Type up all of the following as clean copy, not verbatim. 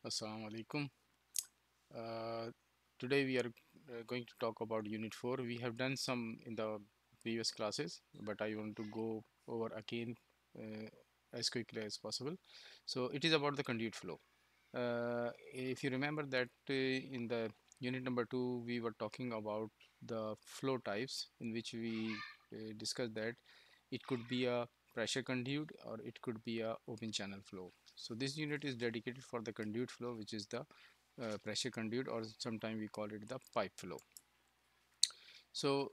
Assalamu alaikum. Uh, Today we are going to talk about Unit 4. We have done some in the previous classes, but I want to go over again as quickly as possible. So it is about the conduit flow. If you remember that in the unit number 2, we were talking about the flow types in which we discussed that it could be a pressure conduit or it could be a open channel flow. So this unit is dedicated for the conduit flow, which is the pressure conduit, or sometimes we call it the pipe flow. So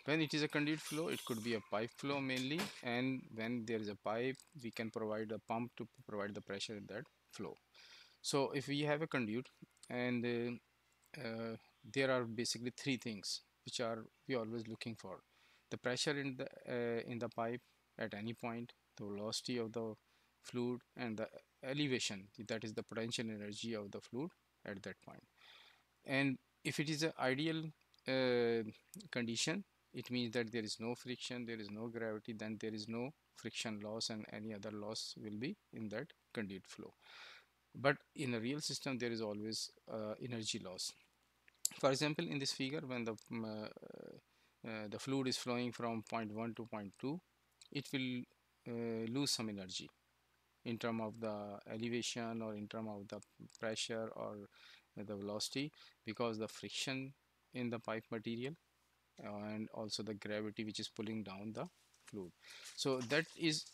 when it is a conduit flow, it could be a pipe flow mainly, and when there is a pipe, we can provide a pump to provide the pressure in that flow. So if we have a conduit, and there are basically three things which are we always looking for: the pressure in the pipe at any point, the velocity of the fluid, and the elevation, that is the potential energy of the fluid at that point. And if it is an ideal uh, condition, it means that there is no friction, there is no gravity, then there is no friction loss, and any other loss will be in that conduit flow. But in a real system, there is always energy loss. For example, in this figure, when the fluid is flowing from point 1 to point 2, it will lose some energy in terms of the elevation or in terms of the pressure or the velocity, because the friction in the pipe material and also the gravity which is pulling down the fluid. So that is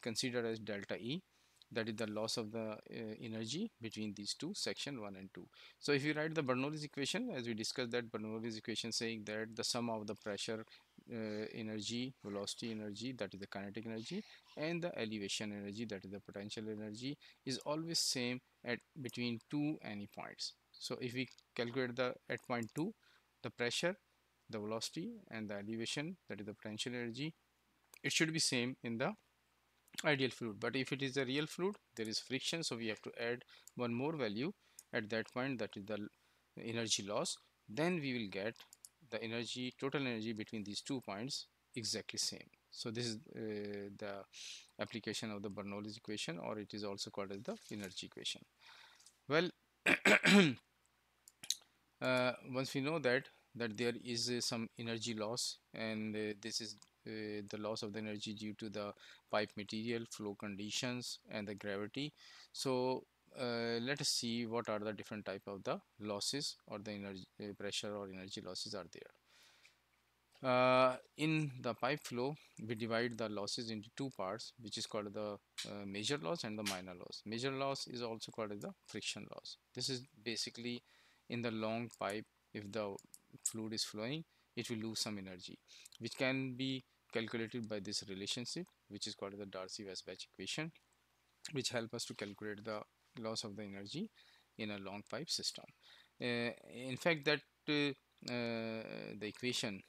considered as delta E, that is the loss of the energy between these two, section 1 and 2. So if you write the Bernoulli's equation, as we discussed, that Bernoulli's equation saying that the sum of the pressure energy, velocity energy, that is the kinetic energy, and the elevation energy, that is the potential energy, is always same at between two any points. So if we calculate the at point 2, the pressure, the velocity, and the elevation, that is the potential energy, it should be same in the ideal fluid. But if it is a real fluid, there is friction, so we have to add one more value at that point, that is the energy loss. Then we will get the energy, total energy between these 2 points exactly same. So this is the application of the Bernoulli's equation, or it is also called as the energy equation. Well, once we know that there is some energy loss, and this is the loss of the energy due to the pipe material, flow conditions, and the gravity. So let us see what are the different type of the losses, or the energy pressure or energy losses are there. In the pipe flow, we divide the losses into two parts, which is called the major loss and the minor loss. Major loss is also called as the friction loss. This is basically in the long pipe, if the fluid is flowing, it will lose some energy, which can be calculated by this relationship, which is called the Darcy-Weisbach equation, which help us to calculate the loss of the energy in a long pipe system. In fact, that the equation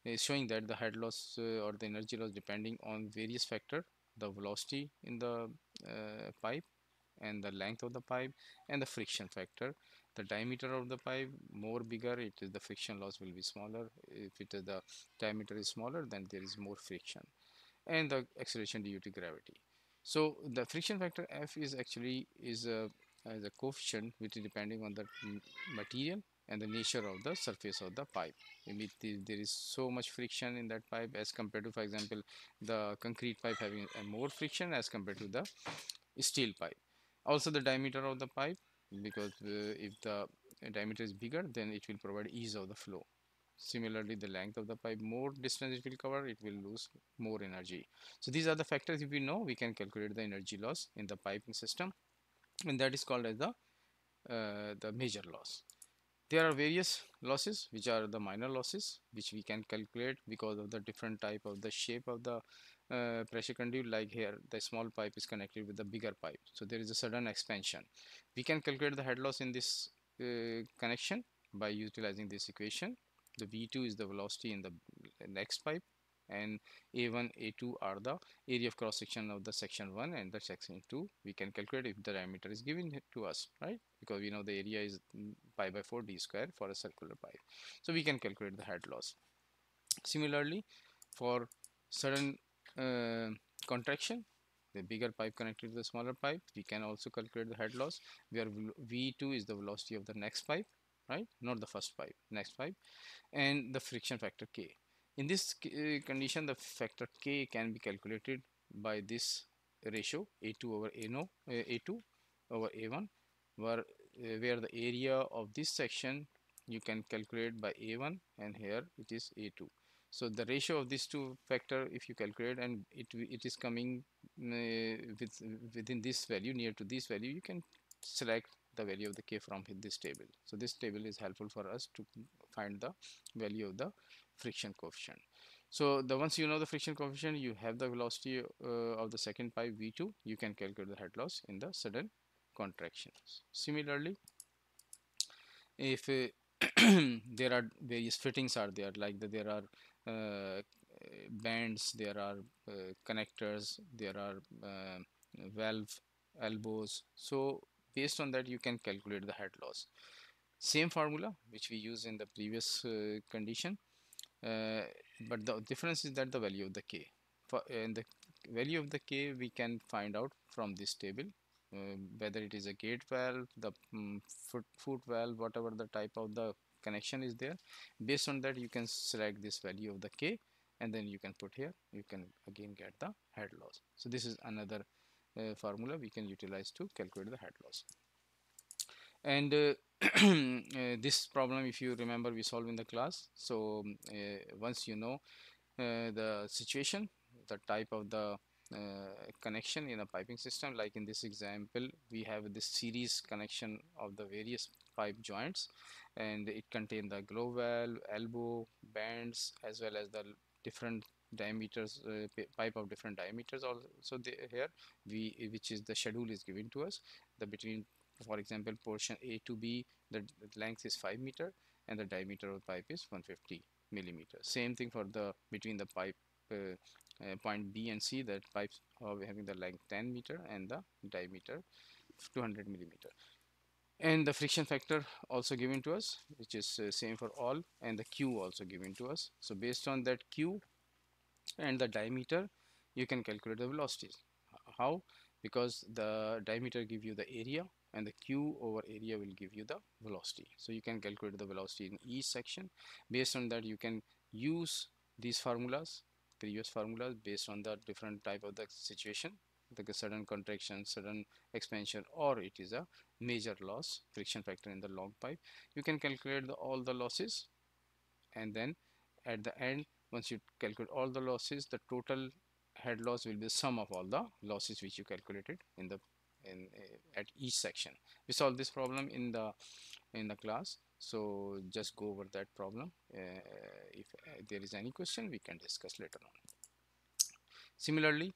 is showing that the head loss or the energy loss depending on various factor: the velocity in the pipe, and the length of the pipe, and the friction factor. The diameter of the pipe more bigger, it is the friction loss will be smaller. If it is the diameter is smaller, then there is more friction, and the acceleration due to gravity. So the friction factor F is actually as a coefficient which is depending on the material and the nature of the surface of the pipe. Maybe there is so much friction in that pipe as compared to, for example, the concrete pipe having a more friction as compared to the steel pipe. Also the diameter of the pipe, because if the diameter is bigger, then it will provide ease of the flow. Similarly, the length of the pipe, more distance it will cover, it will lose more energy. So these are the factors. If we know, we can calculate the energy loss in the piping system, and that is called as the major loss. There are various losses which are the minor losses, which we can calculate because of the different type of the shape of the pressure conduit. Like here, the small pipe is connected with the bigger pipe, so there is a sudden expansion. We can calculate the head loss in this connection by utilizing this equation. The V2 is the velocity in the next pipe, and A1, A2 are the area of cross section of the section 1 and the section 2. We can calculate if the diameter is given to us, right? Because we know the area is pi by 4 d square for a circular pipe. So we can calculate the head loss. Similarly, for sudden contraction, the bigger pipe connected to the smaller pipe, we can also calculate the head loss, where V2 is the velocity of the next pipe, right? Not the first pipe, next pipe, and the friction factor K. In this condition, the factor K can be calculated by this ratio A2 over A no, A2 over A1, where the area of this section you can calculate by A1, and here it is A2. So the ratio of these two factor, if you calculate, and it is coming within this value, near to this value, you can select the value of the K from this table. So this table is helpful for us to find the value of the friction coefficient. So the once you know the friction coefficient, you have the velocity of the second pipe V2, you can calculate the head loss in the sudden contractions. Similarly, if there are various fittings are there, like there are bands, there are connectors, there are valve elbows, so based on that you can calculate the head loss. Same formula which we use in the previous condition, uh, but the difference is that the value of the K. And the value of the K we can find out from this table, whether it is a gate valve, the foot valve, whatever the type of the connection is there. Based on that, you can select this value of the K, and then you can put here, you can again get the head loss. So this is another formula we can utilize to calculate the head loss. And this problem, if you remember, we solved in the class. So once you know the situation, the type of the connection in a piping system, like in this example we have this series connection of the various pipe joints, and it contains the glow valve, elbow, bands, as well as the different diameters, pipe of different diameters also here, which is the schedule is given to us. The between, for example, portion A to B, the length is 5 meter and the diameter of the pipe is 150 millimeter. Same thing for the between the pipe point B and C, that pipes are having the length 10 meter and the diameter 200 millimeter. And the friction factor also given to us, which is same for all, and the Q also given to us. So based on that Q and the diameter, you can calculate the velocities. How? Because the diameter give you the area and the Q over area will give you the velocity. So you can calculate the velocity in each section. Based on that, you can use these formulas, previous formulas, based on the different type of the situation, like a sudden contraction, sudden expansion, or it is a major loss, friction factor in the long pipe. You can calculate all the losses, and then at the end, once you calculate all the losses, the total head loss will be the sum of all the losses which you calculated in the at each section. We solved this problem in the class, so just go over that problem. If there is any question, we can discuss later on. Similarly,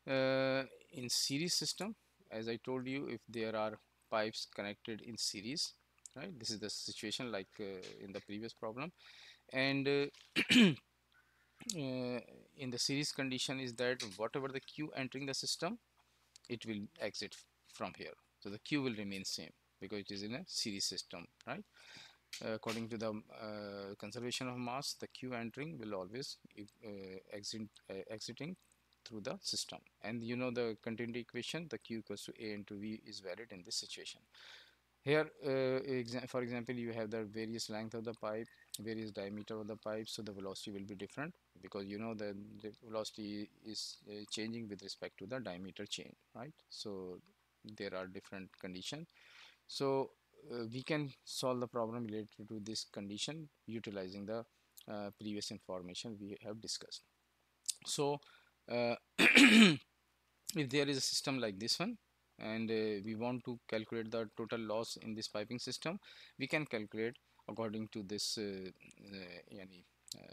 in series system, as I told you, if there are pipes connected in series, right, this is the situation like in the previous problem. And in the series condition is that whatever the Q entering the system, it will exit from here. So the Q will remain same because it is in a series system, right? According to the conservation of mass, the Q entering will always exiting through the system. And you know the continuity equation, the Q equals to A into V is valid in this situation. Here, for example, you have the various length of the pipe, various diameter of the pipe, so the velocity will be different because you know the velocity is changing with respect to the diameter change, right? So there are different conditions. So we can solve the problem related to this condition utilizing the previous information we have discussed. So uh, if there is a system like this one, and we want to calculate the total loss in this piping system, we can calculate according to this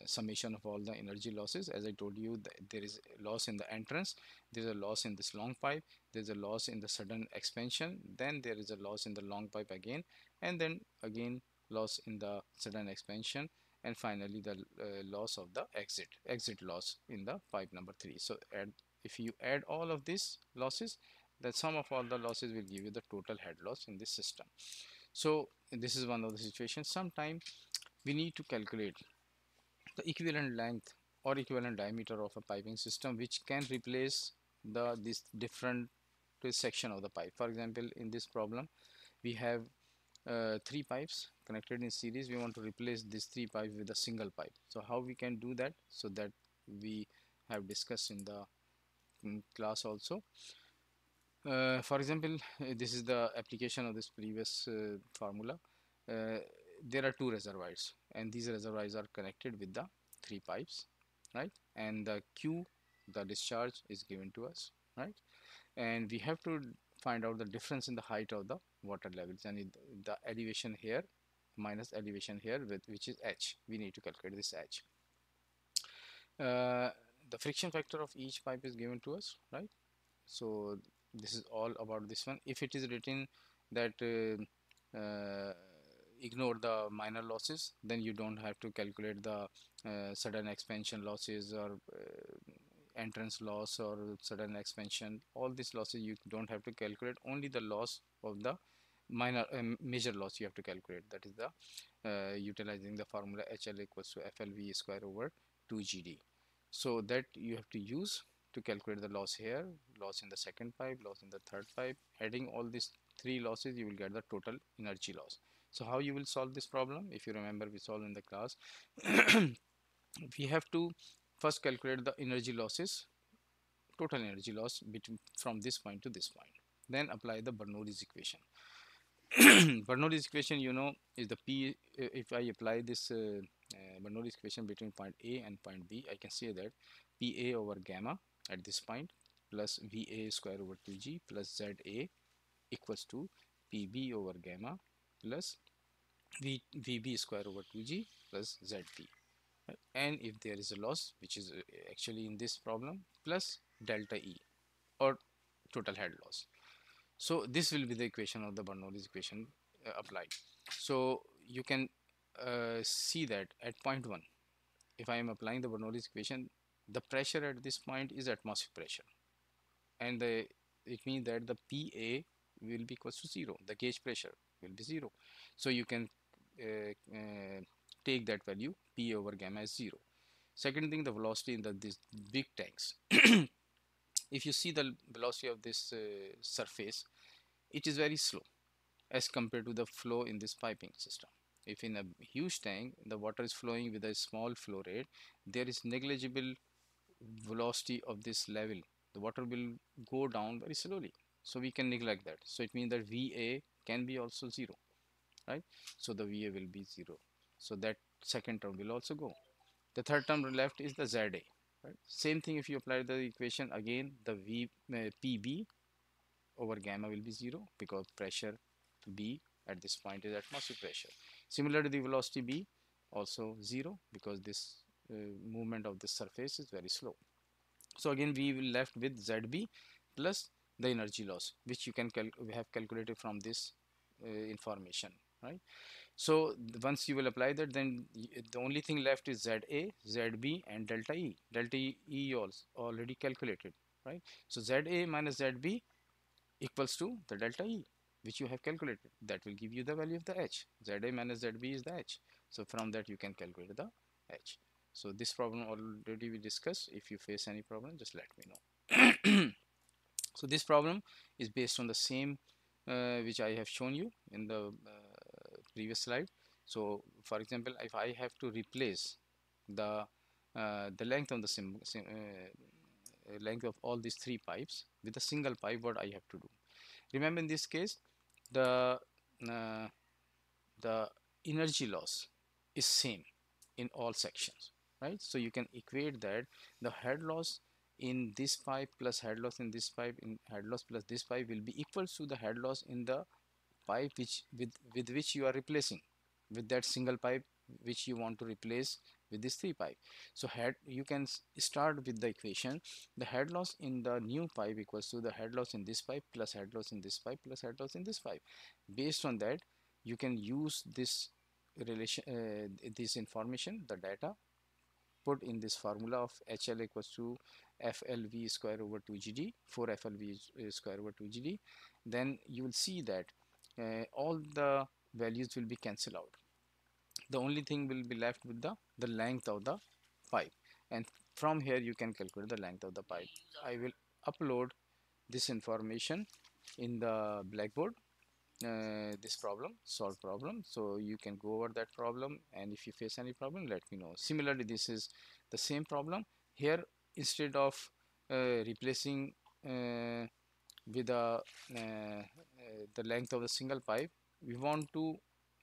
summation of all the energy losses. As I told you, there is loss in the entrance, there is a loss in this long pipe, there is a loss in the sudden expansion, then there is a loss in the long pipe again, and then again loss in the sudden expansion, and finally the loss of the exit loss in the pipe number 3. So if you add all of these losses, the sum of all the losses will give you the total head loss in this system. So this is one of the situations. Sometimes we need to calculate the equivalent length or equivalent diameter of a piping system which can replace the this different section of the pipe. For example, in this problem we have three pipes connected in series. We want to replace these three pipes with a single pipe. So how we can do that? So that we have discussed in the class also. For example, this is the application of this previous formula. Uh, there are two reservoirs, and these reservoirs are connected with the three pipes, right? And the Q, the discharge, is given to us, right? And we have to find out the difference in the height of the water levels, and the elevation here minus elevation here, with which is h. We need to calculate this h. Uh, the friction factor of each pipe is given to us, right? So this is all about this one. If it is written that ignore the minor losses, then you don't have to calculate the sudden expansion losses or entrance loss or sudden expansion. All these losses you don't have to calculate, only the loss of the minor major loss you have to calculate. That is the utilizing the formula HL equals to FLV square over 2GD. So that you have to use to calculate the loss here, loss in the second pipe, loss in the third pipe. Adding all these three losses, you will get the total energy loss. So how you will solve this problem? If you remember, we solved in the class. We have to first calculate the energy losses, total energy loss between from this point to this point. Then apply the Bernoulli's equation. Bernoulli's equation, you know, is the P. If I apply this Bernoulli's equation between point A and point B, I can say that PA over gamma at this point plus VA square over 2G plus ZA equals to PB over gamma plus VB square over 2G plus ZB. And if there is a loss, which is actually in this problem, plus delta E or total head loss. So this will be the equation of the Bernoulli's equation applied. So you can see that at point 1, if I am applying the Bernoulli's equation, the pressure at this point is atmospheric pressure, and it means that the PA will be equals to 0. The gauge pressure will be 0. So you can take that value P over gamma is 0. Second thing, the velocity in these big tanks. If you see the velocity of this surface, it is very slow as compared to the flow in this piping system. If in a huge tank the water is flowing with a small flow rate, there is negligible velocity of this level. The water will go down very slowly. So we can neglect that. So it means that VA can be also 0, right? So the VA will be 0. So that second term will also go. The third term left is the ZA. Right? Same thing if you apply the equation again, the PB over gamma will be 0 because pressure B at this point is atmospheric pressure. Similarly, the velocity B also 0 because this movement of the surface is very slow. So again we will left with ZB plus the energy loss, which you can we have calculated from this information, right? So once you will apply that, then the only thing left is ZA, ZB and delta E. Delta E also already calculated, right? So ZA minus ZB equals to the delta E, which you have calculated. That will give you the value of the H. ZA minus ZB is the H. So from that you can calculate the H. So this problem already we discussed. If you face any problem, just let me know. So this problem is based on the same which I have shown you in the previous slide. So for example, if I have to replace the length of the length of all these three pipes with a single pipe, what I have to do? Remember, in this case, the uh, the energy loss is same in all sections, right? So you can equate that the head loss in this pipe plus head loss in this pipe in head loss plus this pipe will be equal to the head loss in the pipe which with which you are replacing, with that single pipe which you want to replace with this three pipe. So head, you can start with the equation, the head loss in the new pipe equals to the head loss in this pipe plus head loss in this pipe plus head loss in this pipe. Based on that, you can use this relation, this information, the data, put in this formula of HL equals to FLV square over 2GD, 4 FLV square over 2GD. Then you will see that all the values will be cancelled out. The only thing will be left with the length of the pipe, and from here you can calculate the length of the pipe. upload this information in the blackboard, this problem, solve problem. So you can go over that problem, and if you face any problem, let me know. Similarly, this is the same problem here. Instead of replacing uh, with the length of the single pipe, we want to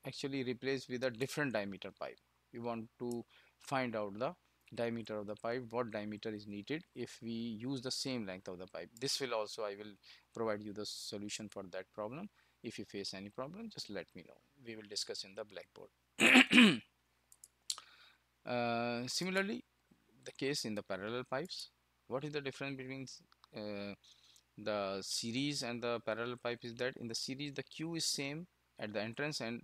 actually replace with a different diameter pipe. We want to find out the diameter of the pipe, what diameter is needed if we use the same length of the pipe. This will also, I will provide you the solution for that problem. If you face any problem, just let me know. We will discuss in the blackboard. Similarly, the case in the parallel pipes. What is the difference between uh, the series and the parallel pipe is that in the series the Q is same at the entrance and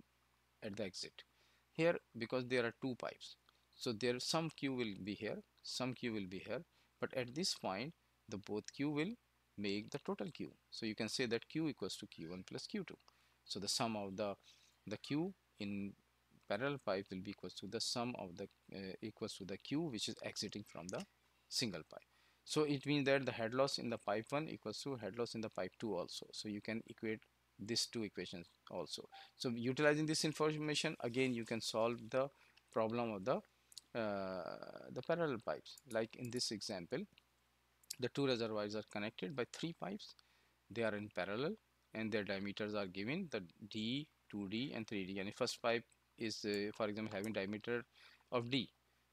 at the exit. Here, because there are two pipes, so there some Q will be here, some Q will be here, but at this point the both Q will make the total Q. So you can say that Q equals to Q1 plus Q2. So the sum of the Q in parallel pipe will be equals to the sum of the equals to the Q which is exiting from the single pipe. So it means that the head loss in the pipe 1 equals to head loss in the pipe 2 also. So you can equate these two equations also. So utilizing this information, again you can solve the problem of the parallel pipes. Like in this example, the two reservoirs are connected by three pipes. They are in parallel and their diameters are given, the D, 2D and 3D. And first pipe is for example having diameter of D,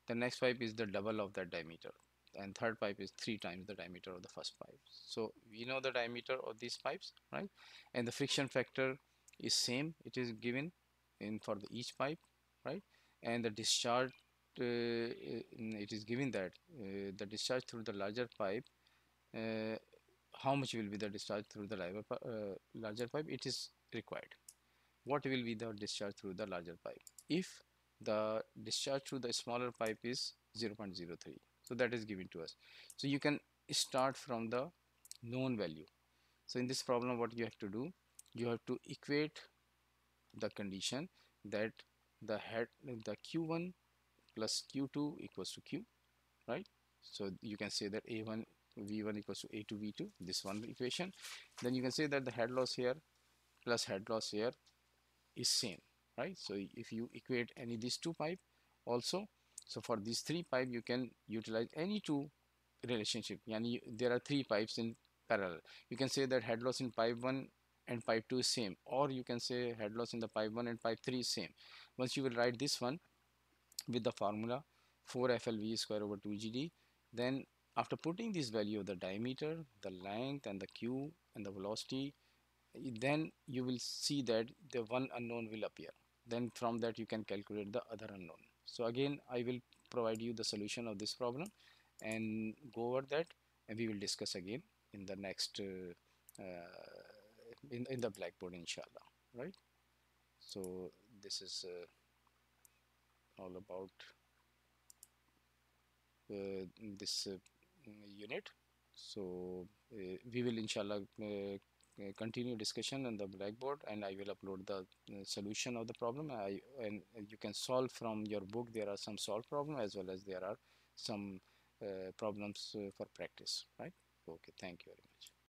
the next pipe is the double of that diameter, and third pipe is three times the diameter of the first pipe. So we know the diameter of these pipes, right? And the friction factor is same, it is given in for the each pipe, right? And the discharge it is given that the discharge through the larger pipe, uh, how much will be the discharge through the larger pipe, it is required. What will be the discharge through the larger pipe if the discharge through the smaller pipe is 0.03? So that is given to us. So you can start from the known value. So in this problem, what you have to do, you have to equate the condition that the Q1 plus Q2 equals to Q, right? So you can say that A1 V1 equals to A2 V2, this one equation. Then you can say that the head loss here plus head loss here is same, right? So if you equate any these two pipe also, so for these three pipe you can utilize any two relationship. Yani there are three pipes in parallel. You can say that head loss in pipe 1 and pipe 2 is same, or you can say head loss in the pipe 1 and pipe 3 is same. Once you will write this one with the formula 4FLV square over 2GD, then after putting this value of the diameter, the length and the Q and the velocity, then you will see that the one unknown will appear. Then from that you can calculate the other unknown. So again I will provide you the solution of this problem and go over that, and we will discuss again in the next in the blackboard, inshallah, right? So this is all about this unit. So we will inshallah continue discussion on the blackboard, and I will upload the solution of the problem. And you can solve from your book. There are some solved problem as well as there are some problems for practice, right? Okay, thank you very much.